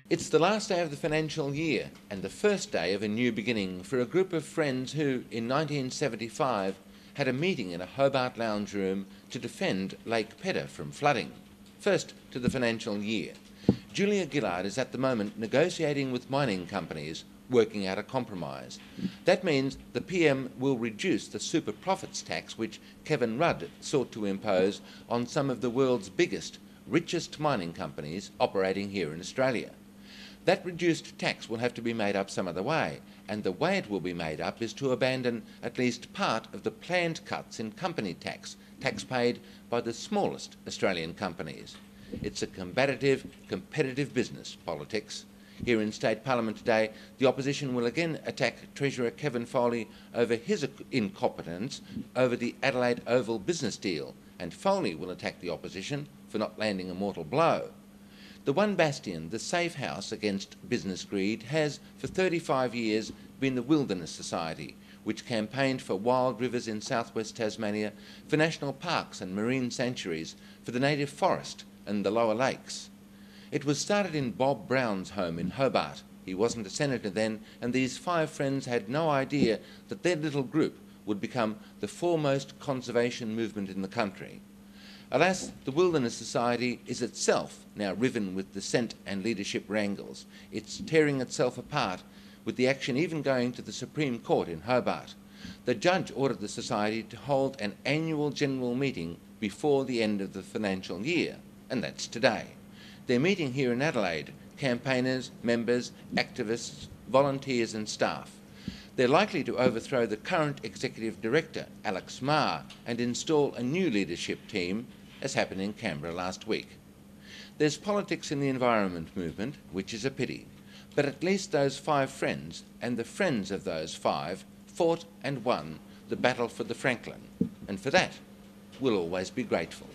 It's the last day of the financial year and the first day of a new beginning for a group of friends who, in 1975, had a meeting in a Hobart lounge room to defend Lake Pedder from flooding. First to the financial year. Julia Gillard is at the moment negotiating with mining companies, working out a compromise. That means the PM will reduce the super profits tax which Kevin Rudd sought to impose on some of the world's biggest, richest mining companies operating here in Australia. That reduced tax will have to be made up some other way, and the way it will be made up is to abandon at least part of the planned cuts in company tax, tax paid by the smallest Australian companies. It's a competitive business, politics. Here in State Parliament today, the opposition will again attack Treasurer Kevin Foley over his incompetence over the Adelaide Oval business deal, and Foley will attack the opposition for not landing a mortal blow. The one bastion, the safe house against business greed, has for 35 years been the Wilderness Society, which campaigned for wild rivers in southwest Tasmania, for national parks and marine sanctuaries, for the native forest and the lower lakes. It was started in Bob Brown's home in Hobart. He wasn't a senator then, and these 5 friends had no idea that their little group would become the foremost conservation movement in the country. Alas, the Wilderness Society is itself now riven with dissent and leadership wrangles. It's tearing itself apart, with the action even going to the Supreme Court in Hobart. The judge ordered the Society to hold an annual general meeting before the end of the financial year, and that's today. They're meeting here in Adelaide, campaigners, members, activists, volunteers and staff. They're likely to overthrow the current Executive Director, Alex Marr, and install a new leadership team, as happened in Canberra last week. There's politics in the environment movement, which is a pity, but at least those 5 friends, and the friends of those 5, fought and won the battle for the Franklin, and for that we'll always be grateful.